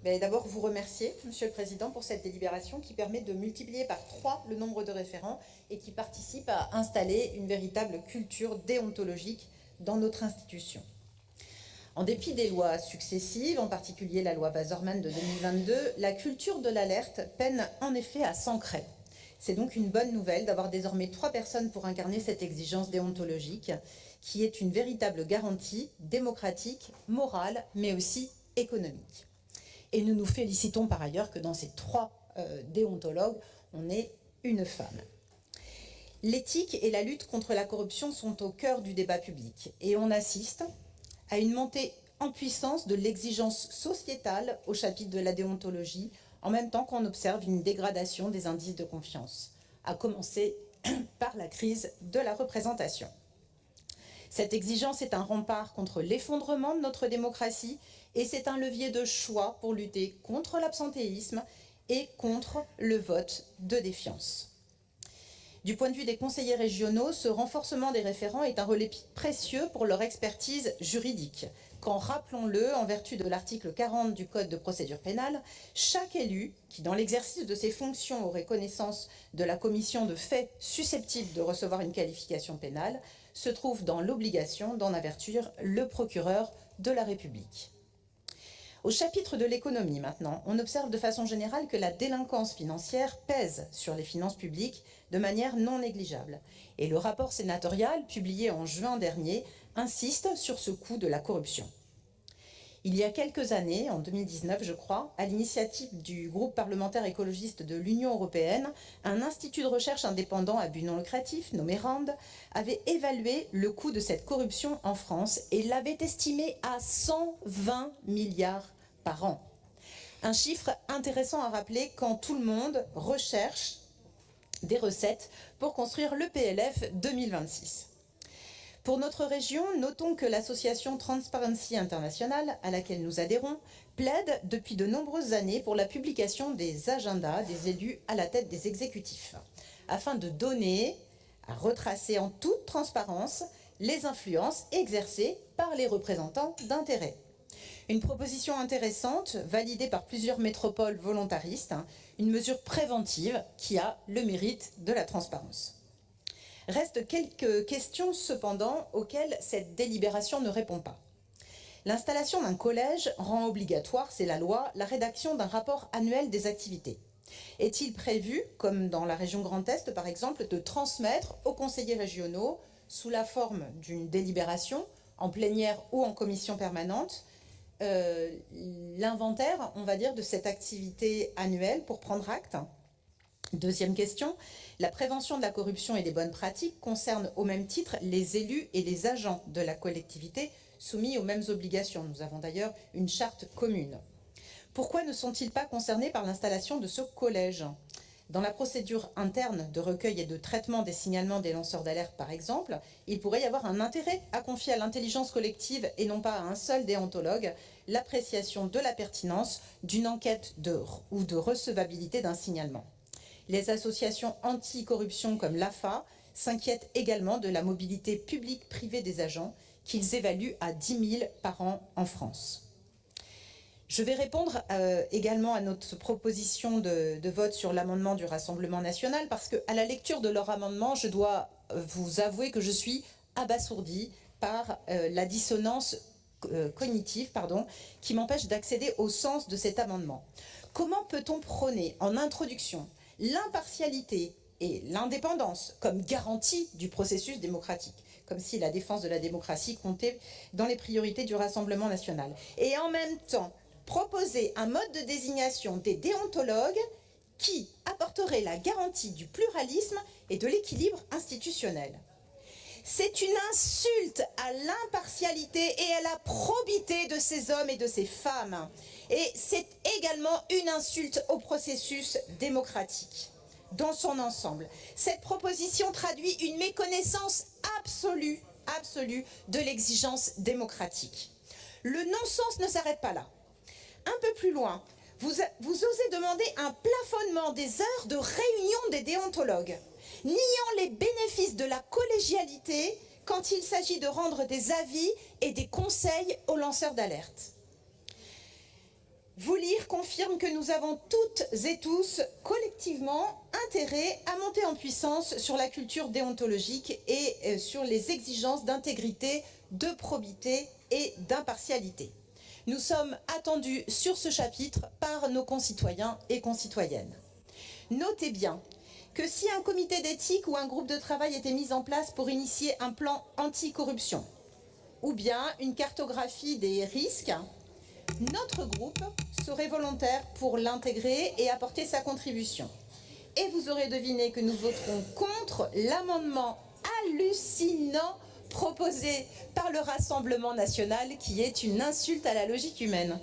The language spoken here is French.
vais d'abord vous remercier, Monsieur le Président, pour cette délibération qui permet de multiplier par 3 le nombre de référents et qui participe à installer une véritable culture déontologique dans notre institution. En dépit des lois successives, en particulier la loi Wasserman de 2022, la culture de l'alerte peine en effet à s'ancrer. C'est donc une bonne nouvelle d'avoir désormais 3 personnes pour incarner cette exigence déontologique qui est une véritable garantie démocratique, morale, mais aussi économique. Et nous nous félicitons par ailleurs que dans ces 3 déontologues, on ait une femme. L'éthique et la lutte contre la corruption sont au cœur du débat public et on assiste à une montée en puissance de l'exigence sociétale au chapitre de la déontologie, en même temps qu'on observe une dégradation des indices de confiance, à commencer par la crise de la représentation. Cette exigence est un rempart contre l'effondrement de notre démocratie et c'est un levier de choix pour lutter contre l'absentéisme et contre le vote de défiance. Du point de vue des conseillers régionaux, ce renforcement des référents est un relais précieux pour leur expertise juridique. Quand, rappelons-le, en vertu de l'article 40 du Code de procédure pénale, chaque élu qui, dans l'exercice de ses fonctions, aurait connaissance de la commission de faits susceptibles de recevoir une qualification pénale, se trouve dans l'obligation d'en avertir le procureur de la République. Au chapitre de l'économie maintenant, on observe de façon générale que la délinquance financière pèse sur les finances publiques de manière non négligeable. Et le rapport sénatorial, publié en juin dernier, insiste sur ce coût de la corruption. Il y a quelques années, en 2019 je crois, à l'initiative du groupe parlementaire écologiste de l'Union européenne, un institut de recherche indépendant à but non lucratif, nommé RAND, avait évalué le coût de cette corruption en France et l'avait estimé à 120 milliards par an. Un chiffre intéressant à rappeler quand tout le monde recherche des recettes pour construire le PLF 2026. Pour notre région, notons que l'association Transparency International, à laquelle nous adhérons, plaide depuis de nombreuses années pour la publication des agendas des élus à la tête des exécutifs, afin de donner, à retracer en toute transparence, les influences exercées par les représentants d'intérêts. Une proposition intéressante, validée par plusieurs métropoles volontaristes, une mesure préventive qui a le mérite de la transparence. Restent quelques questions cependant auxquelles cette délibération ne répond pas. L'installation d'un collège rend obligatoire, c'est la loi, la rédaction d'un rapport annuel des activités. Est-il prévu, comme dans la région Grand Est par exemple, de transmettre aux conseillers régionaux, sous la forme d'une délibération, en plénière ou en commission permanente, l'inventaire, on va dire, de cette activité annuelle pour prendre acte? Deuxième question, la prévention de la corruption et des bonnes pratiques concerne au même titre les élus et les agents de la collectivité soumis aux mêmes obligations. Nous avons d'ailleurs une charte commune. Pourquoi ne sont-ils pas concernés par l'installation de ce collège? Dans la procédure interne de recueil et de traitement des signalements des lanceurs d'alerte, par exemple, il pourrait y avoir un intérêt à confier à l'intelligence collective et non pas à un seul déontologue l'appréciation de la pertinence d'une enquête ou de recevabilité d'un signalement. Les associations anti-corruption comme l'AFA s'inquiètent également de la mobilité publique-privée des agents qu'ils évaluent à 10 000 par an en France. Je vais répondre également à notre proposition de vote sur l'amendement du Rassemblement national parce qu'à la lecture de leur amendement, je dois vous avouer que je suis abasourdie par la dissonance cognitive qui m'empêche d'accéder au sens de cet amendement. Comment peut-on prôner en introduction l'impartialité et l'indépendance comme garantie du processus démocratique, comme si la défense de la démocratie comptait dans les priorités du Rassemblement national, et en même temps proposer un mode de désignation des déontologues qui apporterait la garantie du pluralisme et de l'équilibre institutionnel. C'est une insulte à l'impartialité et à la probité de ces hommes et de ces femmes. Et c'est également une insulte au processus démocratique dans son ensemble. Cette proposition traduit une méconnaissance absolue de l'exigence démocratique. Le non-sens ne s'arrête pas là. Un peu plus loin, vous osez demander un plafonnement des heures de réunion des déontologues, niant les bénéfices de la collégialité quand il s'agit de rendre des avis et des conseils aux lanceurs d'alerte. Vous lire confirme que nous avons toutes et tous collectivement intérêt à monter en puissance sur la culture déontologique et sur les exigences d'intégrité, de probité et d'impartialité. Nous sommes attendus sur ce chapitre par nos concitoyens et concitoyennes. Notez bien que si un comité d'éthique ou un groupe de travail était mis en place pour initier un plan anti-corruption ou bien une cartographie des risques, notre groupe serait volontaire pour l'intégrer et apporter sa contribution. Et vous aurez deviné que nous voterons contre l'amendement hallucinant proposé par le Rassemblement national qui est une insulte à la logique humaine.